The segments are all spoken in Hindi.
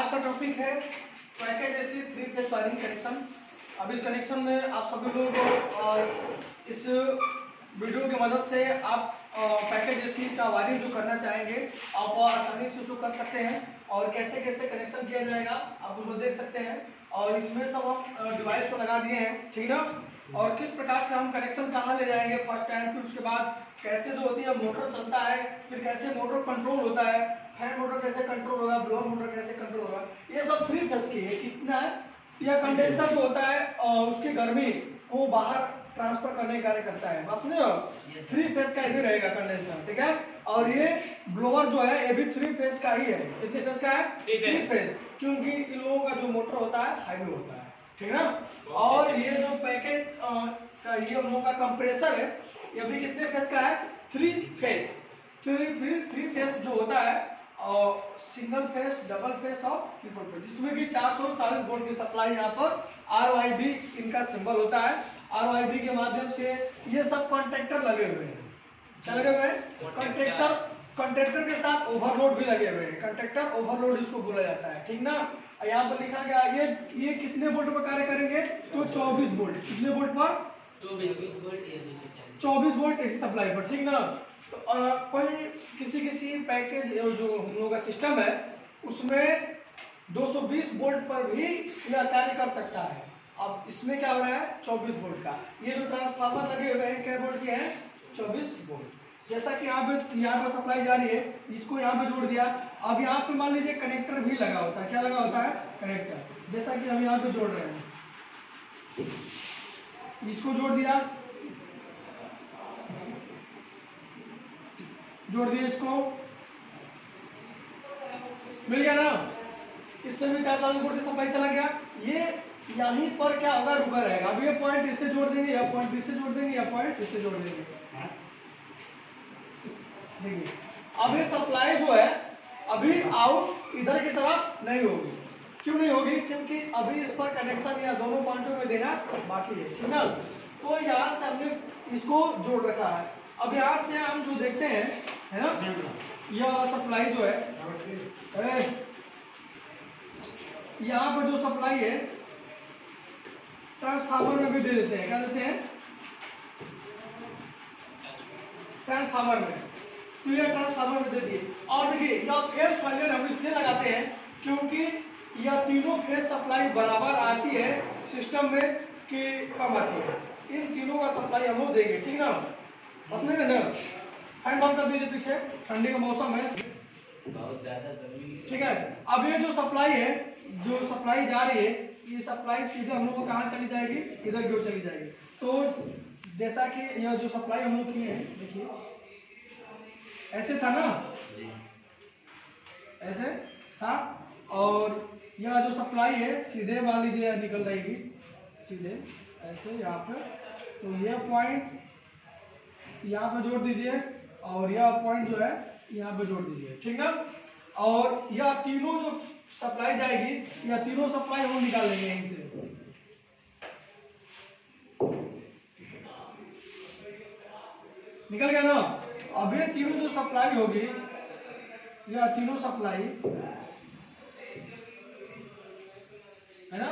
आज का टॉपिक है package AC 3 phase wiring connection. अब इस कनेक्शन में आप सभी लोग इस वीडियो की मदद से आप पैकेज एसी का वायरिंग जो करना चाहेंगे आप आसानी से उसको कर सकते हैं और कैसे कैसे कनेक्शन किया जाएगा आप उसको देख सकते हैं। और इसमें सब हम डिवाइस को लगा दिए हैं, ठीक ना। और किस प्रकार से हम कनेक्शन कहाँ ले जाएंगे फर्स्ट टाइम, फिर उसके बाद कैसे जो होती है मोटर चलता है, फिर कैसे मोटर कंट्रोल होता है, फैन मोटर कैसे कंट्रोल होगा, ब्लोअर मोटर कैसे कंट्रोल होगा, ये सब 3 फेज की है। कितना है यह कंडेंसर जो होता है उसकी गर्मी को बाहर ट्रांसफर करने का कार्य करता है, बस नहीं 3 फेज का भी रहेगा कंडेंसर, ठीक है। और ये ब्लोअर जो है ये भी 3 फेज का ही है। कितने फेज का है? 3 फेज, क्योंकि इन लोगों का जो मोटर होता है हाईवे होता है, ठीक ना। और ये जो पैकेज का ये हम लोगों का कंप्रेसर है ये भी कितने फेज का है? 3 फेज। 3 फेज जो होता है और सिंगल फेज, डबल फेज और ट्रिपल फेज, जिसमें कि 440 वोल्ट की सप्लाई यहाँ पर RYB इनका सिंबल होता है। RYB के माध्यम से ये सब कॉन्ट्रैक्टर लगे हुए हैं। क्या लगे हुए हैं? कॉन्ट्रैक्टर के साथ ओवरलोड भी लगे हुए हैं। कॉन्ट्रैक्टर ओवरलोड इसको बोला जाता है, ठीक ना। यहाँ पर लिखा गया ये कितने वोल्ट पर कार्य करेंगे? तो 24 वोल्ट। कितने वोल्ट पर? 24 वोल्ट एसी सप्लाई पर, ठीक ना। तो कोई किसी पैकेज जो हम लोगों का सिस्टम है उसमें 220 वोल्ट पर भी यह कार्य कर सकता है। अब इसमें क्या हो रहा है? 24 वोल्ट का। ये जो ट्रांसफार्मर लगे हुए हैं क्या वोल्ट के हैं? 24 वोल्ट। जैसा कि यहाँ पर सप्लाई जा रही है, इसको यहाँ पे जोड़ दिया। अब यहाँ पे मान लीजिए कनेक्टर भी लगा होता है। क्या लगा होता है? कनेक्टर। जैसा कि हम यहाँ पे जोड़ रहे हैं, इसको जोड़ दिया, जोड़ दिया, इसको मिल गया ना। इसमें भी 440 वोल्ट की सप्लाई चला गया। ये यहीं पर क्या होगा? रुका रहेगा। अब ये पॉइंट इससे जोड़ देंगे, या पॉइंट इससे जोड़ देंगे, या पॉइंट इससे जोड़ देंगे। देखिए अब ये सप्लाई जो है अभी आउट इधर की तरफ नहीं होगी। क्यों नहीं होगी? क्योंकि अभी इस पर कनेक्शन या दोनों पॉइंटों में देना बाकी है, ठीक ना। तो यहाँ से हमने इसको जोड़ रखा है। अब यहाँ से हम जो देखते हैं, है ना, यह सप्लाई जो है यहाँ पर जो सप्लाई है ट्रांसफार्मर में भी दे देते हैं। क्या देते हैं? ट्रांसफार्मर में। तो यह ट्रांसफार्मर में दे दिए। और देखिए यह फेज फेलियर हम इसलिए लगाते हैं क्योंकि यह तीनों फेज सप्लाई बराबर आती है सिस्टम में कि कम आती है। इन तीनों का सप्लाई हम लोग देंगे, ठीक ना। बस नहीं ना, फैन बंद कर दीजिए, पीछे ठंडी का मौसम है, बहुत ज्यादा गर्मी, ठीक है। अब ये जो सप्लाई है, जो सप्लाई जा रही है, ये सप्लाई सीधे हम लोग को कहाँ चली जाएगी? इधर की ओर चली जाएगी। तो जैसा कि यह जो सप्लाई हम लोग की है, देखिए ऐसे था ना, ऐसे था। और यह जो सप्लाई है सीधे मान लीजिए निकल जाएगी, सीधे ऐसे यहाँ पे। तो यह पॉइंट यहाँ पे जोड़ दीजिए और यह पॉइंट जो है यहाँ पे जोड़ दीजिए, ठीक ना। और यह तीनों जो सप्लाई जाएगी, यह तीनों सप्लाई हम निकाल लेंगे यहीं से। निकल गया ना। अब ये तीनों जो सप्लाई होगी, यह तीनों सप्लाई है ना,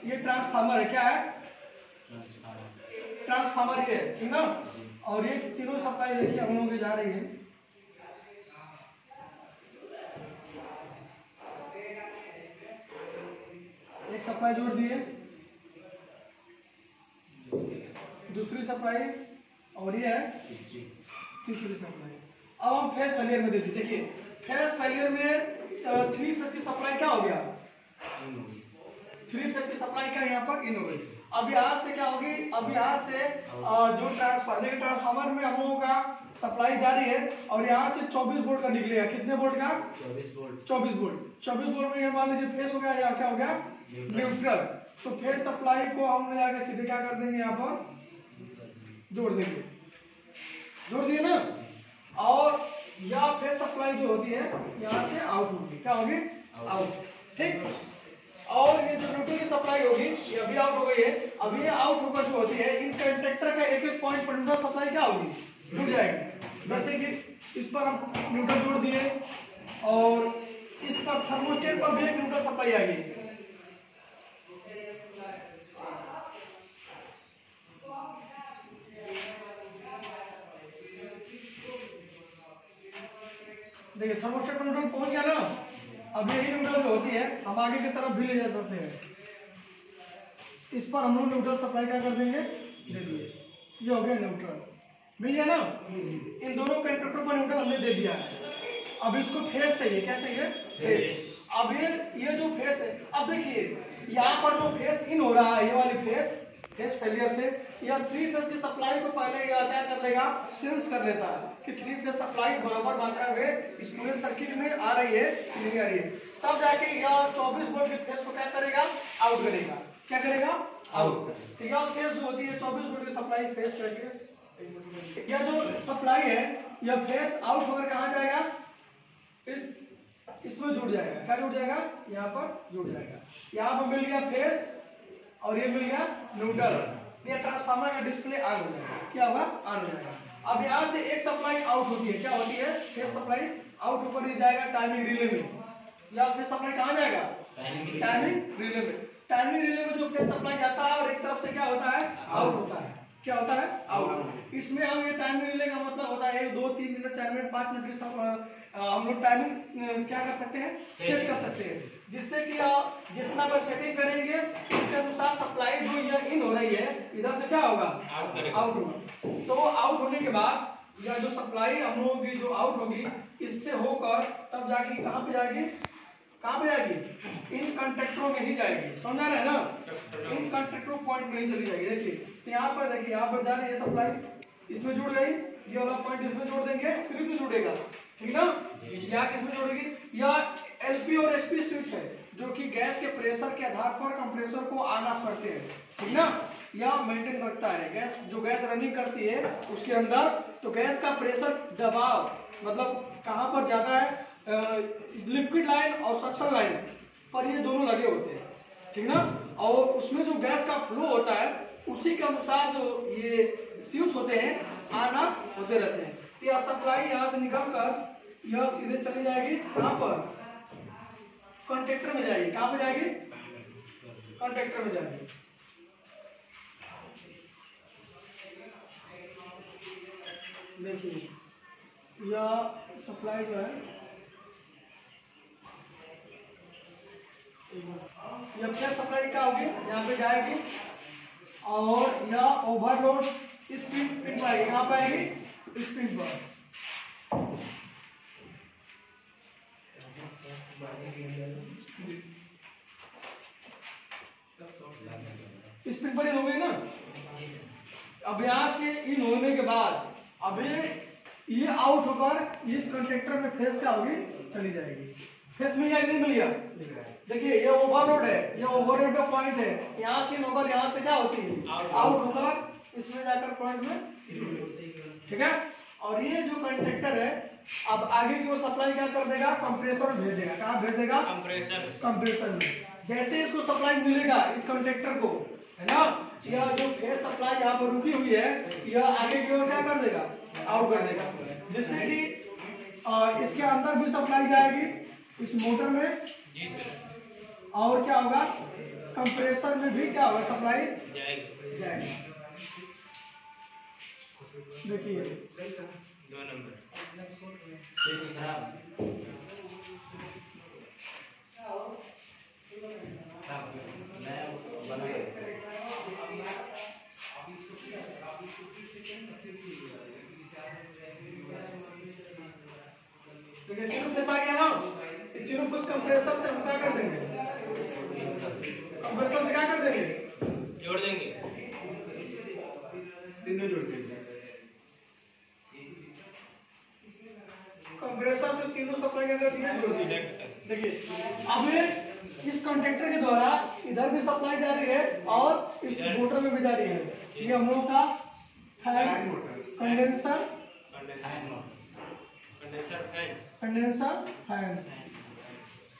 ये ट्रांसफार्मर है। क्या है? ट्रांसफार्मर ये है, ठीक ना। और ये तीनों सप्लाई देखिए हम लोगों की जा रही है। एक सप्लाई जोड़ दिए, दूसरी सप्लाई, और ये है तीसरी सप्लाई। अब हम फेज फेलियर में देते। देखिए फेज फेलियर में 3 फेज की सप्लाई क्या हो गया? 3 फेज की सप्लाई क्या यहाँ पर? इन हो गई। अब यहाँ से क्या होगी? अब यहाँ से जो ट्रांसफार्मर में हम लोगों का सप्लाई जारी है और यहाँ से 24 वोल्ट का निकलेगा। कितने वोल्ट का? 24 वोल्ट। 24 वोल्ट में ये मान लीजिए फेज हो गया, या क्या हो गया? न्यूट्रल। तो फेज सप्लाई को हम ले जाकर सीधे क्या कर देंगे? यहाँ पर जोड़ देंगे। जोड़ दिए ना। और यह फेज सप्लाई जो होती है यहाँ से आउट होगी। क्या होगी? आउट, ठीक। और ये जो न्यूट्रल की सप्लाई होगी ये अभी आउट हो गई है। अभी ये आउट होकर जो होती है इन कंडक्टर का एक पॉइंट पर न्यूट्रल सप्लाई क्या होगी? जुड़ जाएगी। जैसे कि इस पर हम न्यूट्रल जोड़ दिए और इस पर थर्मोस्टेट पर भी एक न्यूट्रल सप्लाई आ गई। देखिए थर्मोस्टेट पर न्यूट्रल पहुंच गया ना। अब यही न्यूट्रल जो होती है हम आगे की तरफ भी ले जा सकते हैं। इस पर हम लोग न्यूट्रल सप्लाई क्या कर देंगे, दे दिए। ये हो गया न्यूट्रल, मिल गया ना। इन दोनों कंडक्टर पर न्यूट्रल हमने दे दिया है। अब इसको फेस चाहिए, क्या चाहिए, फेस। अब ये जो फेस है, अब देखिए यहाँ पर जो फेस इन हो रहा है, ये वाली फेस फेलियर से या 3 फेस की सप्लाई को पहले यह क्या कर लेगा, सेंस कर लेता है कि 3 फेस सप्लाई बराबर मात्रा में इस पूरे सर्किट में आ रही है नहीं आ रही है। तब जाके यह 24 वोल्ट की फेस को क्या करेगा, आउट करेगा। क्या करेगा, आउट। तो यह फेस जो होती है 24 वोल्ट की सप्लाई फेस करके, यह जो सप्लाई है यह फेस आउट होकर कहाँ जाएगा, इसमें जुड़ जाएगा। क्या जुड़ जाएगा, यहाँ पर जुड़ जाएगा। यहाँ पर मिल गया फेस और ये मिल गया न्यूट्रल। ये ट्रांसफार्मर का डिस्प्ले ऑन हो जाएगा। क्या होगा, ऑन हो जाएगा। अब यहाँ से एक सप्लाई आउट होती है, क्या होती है, फेस सप्लाई आउट होकर ही जाएगा टाइमिंग रिले में। या फेस सप्लाई कहाँ जाएगा, टाइमिंग रिले में। टाइमिंग रिले में जो फेस सप्लाई जाता है और एक तरफ से क्या होता है, आउट होता है। क्या होता है, आउट। इसमें हम ये टाइमिंग रिले का मतलब होता है 1 2 3 मिनट 4 मिनट 5 मिनट हम लोग टाइमिंग क्या कर सकते हैं, सेट कर सकते हैं। जिससे कि जितना पर सेटिंग करेंगे उसके अनुसार सप्लाई जो ये इन हो रही है इधर से क्या होगा, आउट होगा। तो आउट होने के बाद या जो सप्लाई हम लोगों की जो आउट होगी इससे होकर तब जाके कहाँ पे जाएगी, कहाँ पे जाएगी, इन कंडक्टरों में ही जाएगी। समझा रहे हैं ना, इन कंडक्टरों पॉइंट में ही चली जाएगी। देखिए तो यहाँ पर देखिए, यहाँ पर जा रही है सप्लाई, इसमें जुड़ गई, ये वाला पॉइंट इसमें जोड़ देंगे, सीरीज में जुड़ेगा, ठीक ना। या किसमें जोड़ेगी, या एलपी और एसपी स्विच है जो कि गैस के प्रेशर के आधार पर कंप्रेसर को ऑन ऑफ करते हैं, ठीक ना। या मेंटेन रखता है गैस, जो गैस रनिंग करती है उसके अंदर, तो गैस का प्रेशर दबाव मतलब कहाँ पर ज्यादा है, लिक्विड लाइन और सक्शन लाइन पर ये दोनों लगे होते हैं, ठीक ना। और उसमें जो गैस का फ्लो होता है उसी के अनुसार जो ये स्विच होते हैं ऑन ऑफ होते रहते हैं। यह सप्लाई यहाँ से निकल कर यह सीधे चली जाएगी कहाँ पर, कंडक्टर में जाएगी। कहाँ पे जाएगी, कंडक्टर में जाएगी। देखिए यह सप्लाई जो है यह क्या सप्लाई क्या होगी, यहाँ पे जाएगी और यह ओवरलोड इस पिन पर आएगी। यहाँ पे आएगी इस पिन पर, इस पिन पर इन हो गई ना। अब यहाँ से इन होने के बाद अब ये आउट होकर इस कंडक्टर में फेस क्या होगी, चली जाएगी। फेस मिल गया, नहीं मिल गया। देखिए ये ओवरलोड है, ये ओवरलोड का पॉइंट है। यहाँ से इन होकर यहाँ से क्या होती है, आउट होकर इसमें जाकर पॉइंट में, ठीक है। और ये जो कंडक्टर है अब आगे की ओर सप्लाई क्या कर देगा, कंप्रेसर भेज देगा। कहाँ भेज देगा, कंप्रेसर में। जैसे इसको सप्लाई मिलेगा इस कंडक्टर को, है ना, यह जो फेस सप्लाई यहाँ पर रुकी हुई है यह आगे की ओर क्या कर देगा, आउट कर देगा। जिससे कि इसके अंदर भी सप्लाई जाएगी इस मोटर में, और क्या होगा, कंप्रेसर में भी क्या होगा, सप्लाई जाएगी। देखिए 2 नंबर तीनों फेस आ गया ना। तीनों फेस कंप्रेसर से हम क्या कर देंगे, कंप्रेसर से क्या कर देंगे, जोड़ देंगे, तीनों जोड़ देंगे। कंप्रेसर से तीनों सप्लाई क्या कर दिया, जोड़ दिया। देखिए अब इस कंडक्टर के द्वारा इधर भी सप्लाई जा रही है और इस मोटर में भी जा रही है। ये हम लोग का फैन कंडेंसर फैन,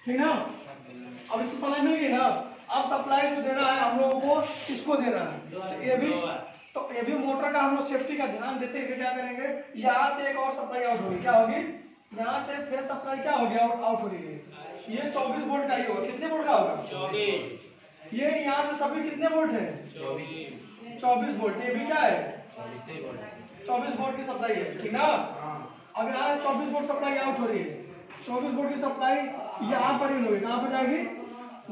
ठीक ना। अब इसको सप्लाई मिल गई ना। अब सप्लाई जो देना है हम लोगों को इसको देना है। ये भी मोटर का हम लोग सेफ्टी का ध्यान देते हुए क्या करेंगे, यहाँ से एक और सप्लाई आउट होगी। क्या होगी, यहाँ से फेस सप्लाई क्या होगी, आउट हो रही है। ये 24 वोल्ट का ही होगा। कितने वोल्ट का होगा? 24। ये यहाँ से सभी कितने वोल्ट है? 24 वोल्ट। ये भी क्या है? 24 वोल्ट की सप्लाई है, ठीक ना। अब यहाँ 24 वोल्ट सप्लाई आउट हो रही है। 24 वोल्ट की सप्लाई यहाँ पर इन होगी। कहाँ पर जाएगी?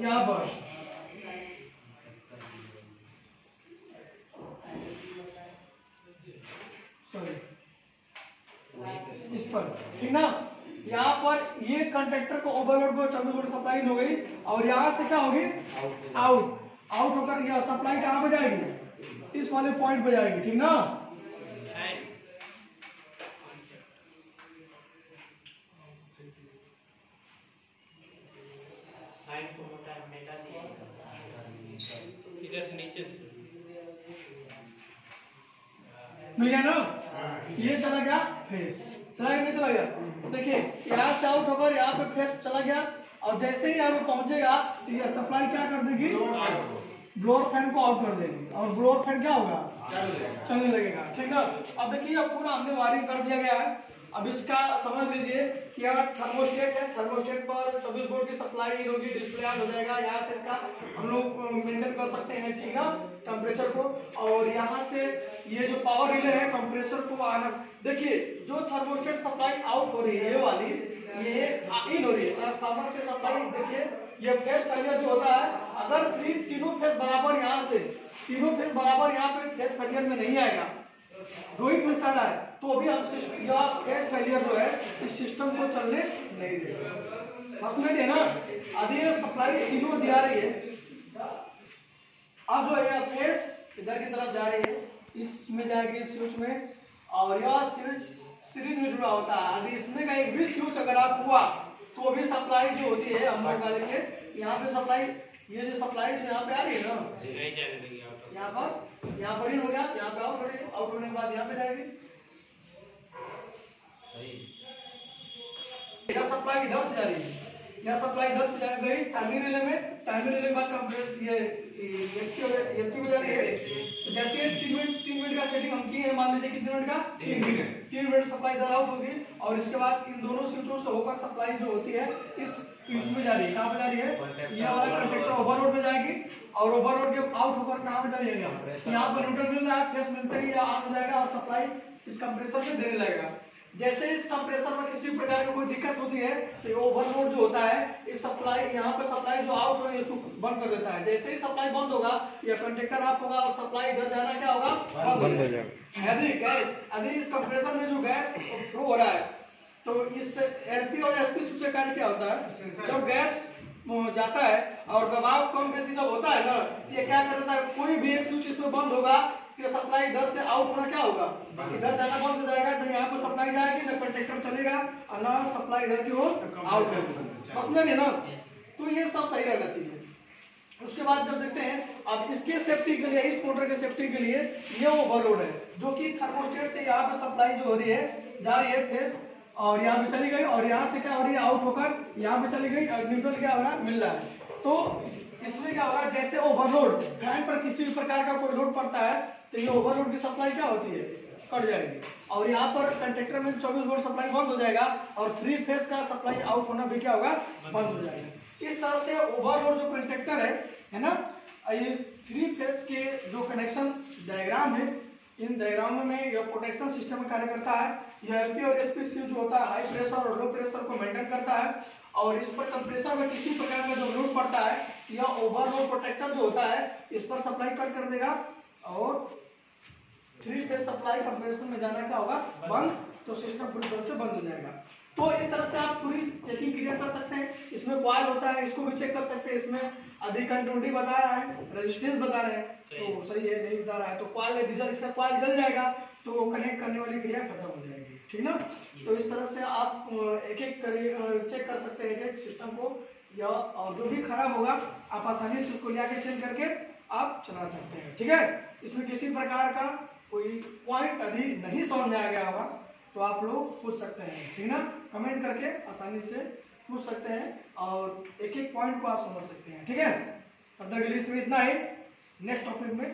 यहाँ पर, सॉरी इस पर, ठीक ना। यहाँ पर ये कंडक्टर को ओवरलोड को 24 वोल्ट सप्लाई हो गई और यहाँ से क्या होगी? आउट होकर यह सप्लाई कहाँ पे जाएगी? इस वाले पॉइंट पे जाएगी, ठीक ना। इधर से नीचे से मिल गया ना। ये चला गया फेस, चला गया नहीं चला गया? देखिए यहाँ से आउट होकर यहाँ पे फेस चला गया और जैसे ही यहाँ पे पहुंचेगा तो ये सप्लाई क्या कर देगी? ब्लोअर फैन को आउट कर देगी और ब्लोअर फैन क्या होगा? चलने लगेगा, ठीक ना। अब देखिए अब पूरा हमने वायरिंग कर दिया गया है। अब इसका समझ लीजिए कि यहाँ थर्मोस्टेट है, थर्मोस्टेट पर 24 वोल्ट की सप्लाई होगी, डिस्प्ले ऑन हो जाएगा। यहाँ से इसका हम लोग मेंटेन कर सकते हैं, ठीक ना, टेम्परेचर को। और यहाँ से ये जो पावर रिले है कंप्रेसर को आना। देखिए जो थर्मोस्टेट सप्लाई आउट हो रही है ये वाली, ये इन हो रही है ट्रांसफार्मर से सप्लाई। देखिए ये फेज फेलियर जो होता है, अगर तीनों फेज बराबर, यहाँ से तीनों फेज बराबर यहाँ पे फेज फेलियर में नहीं आएगा, दो ही फेज आ रहा है, तो अभी हम सिस्टम या फेज फेलियर जो है इस सिस्टम को चलने नहीं देगा। बस में है ना। आधी सप्लाई तीनों दिया रही है। अब जो है फेज इधर की तरफ जा रही है, इसमें जाएगी स्विच में और यह स्विच सीरीज में जुड़ा होता है। यदि इसमें का एक भी स्विच अगर आप हुआ तो भी सप्लाई जो होती है हम लोग डालेंगे यहाँ पे सप्लाई। ये जो सप्लाई जो यहाँ पे आ रही है ना, यहाँ पर ही हो गया, यहाँ पे आउट हो रही है, आउट होने के बाद यहाँ पे जाएगी। यह सप्लाई इधर से जा रही है, यह सप्लाई इधर से जा गई टाइमिंग रिले में, टाइमिंग रिले के बाद कंप्रेस ये एसपी में जा रही है। तो जैसे 3 मिनट का सेटिंग हम किए हैं, मान लीजिए कितने मिनट का? 3 मिनट सप्लाई इधर आउट होगी और इसके बाद इन दोनों स्विचों से होकर सप्लाई जो होती है इसमें जा रही है। कहाँ पे जा रही है? ये वाला कंडक्टर ओवरलोड में जाएगी और ओवरलोड के आउट होकर कहाँ पे जा रही है? यहाँ पर न्यूट्रल मिल रहा है, फेस मिलते ही ऑन हो जाएगा और सप्लाई इस कंप्रेसर से देने लगेगा। जैसे इस कंप्रेसर में किसी प्रकार की कोई दिक्कत होती है तो ये ओवरलोड जो होता है इस सप्लाई, यहाँ पे सप्लाई जो आउट हो रही है उसको बंद कर देता है। जैसे ही सप्लाई बंद होगा या कंडक्टर ऑफ होगा और सप्लाई इधर जाना क्या होगा? बंद हो जाएगा। यदि इस कंप्रेसर में जो गैस फ्लो हो रहा है तो इस एलपी और एसपी स्विच का कार्य क्या होता है? जब गैस जाता है और दबाव कम बेसी जब होता है ना, ये क्या करता है, कोई भी एक स्विच इसमें बंद होगा तो सप्लाई इधर से आउट होना क्या होगा? इधर जाना बंद हो जाएगा। तो यहाँ पर सप्लाई जाएगी ना, कंडक्टर चलेगा और ना सप्लाई इधर की ओर आउट होगा। समझ में ना। तो ये सब सही रहना चाहिए। उसके बाद जब देखते हैं अब इसके सेफ्टी के लिए, इस मोटर के सेफ्टी के लिए ये ओवरलोड है जो कि थर्मोस्टेट से यहाँ पे सप्लाई जो हो रही है जा रही है फेस और यहाँ पे चली गई और यहाँ से क्या हो रही है? आउट होकर यहाँ पे चली गई और न्यूट्रल क्या हो रहा है? मिल रहा है। तो इसमें क्या होगा, जैसे ओवरलोड फैन पर किसी भी प्रकार का कोई लोड पड़ता है तो ये ओवरलोड की सप्लाई क्या होती है? कट जाएगी और यहाँ पर कंडक्टर में 24 वोल्ट सप्लाई बंद हो जाएगा और 3 फेज का सप्लाई आउट होना भी क्या होगा? बंद हो जाएगा। इस तरह से ओवरलोड जो कंडक्टर है ना, ये 3 फेज के जो कनेक्शन डायग्राम है, इन डायग्रामों में यह प्रोटेक्शन सिस्टम में कार्य करता है। यह एलपी और एसपी स्विच जो होता है हाई प्रेशर और लो प्रेशर को मेंटेन करता है और इस पर कंप्रेसर में किसी प्रकार का जो लोड पड़ता है यह ओवरलोड प्रोटेक्टर जो होता है इस पर सप्लाई कट कर देगा और 3 फेज सप्लाई कंप्रेसर में जाना क्या होगा? बंद। तो सिस्टम पूरी तरह से बंद हो जाएगा। तो इस तरह से आप पूरी चेकिंग क्लियर कर सकते हैं। इसमें कॉइल होता है, इसको भी चेक कर सकते हैं। इसमें अधिक कंटिन्यूटी बता रहा है, रेजिस्टेंस बता रहे हैं तो सही है, नहीं बता रहा है तो कॉइल डीजल, इसका कॉइल जल जाएगा तो कनेक्ट करने वाली क्रिया खत्म हो जाएगी, ठीक ना। तो इस तरह से आप एक एक चेक कर सकते हैं एक सिस्टम को, या और जो भी खराब होगा आप आसानी से उसको लिया के चेंज करके आप चला सकते हैं, ठीक है। इसमें किसी प्रकार का कोई पॉइंट यदि नहीं समझ में आ गया होगा तो आप लोग पूछ सकते हैं, ठीक ना, कमेंट करके आसानी से पूछ सकते हैं और एक एक पॉइंट को आप समझ सकते हैं, ठीक है। तब तक के लिए इसमें इतना ही, नेक्स्ट टॉपिक में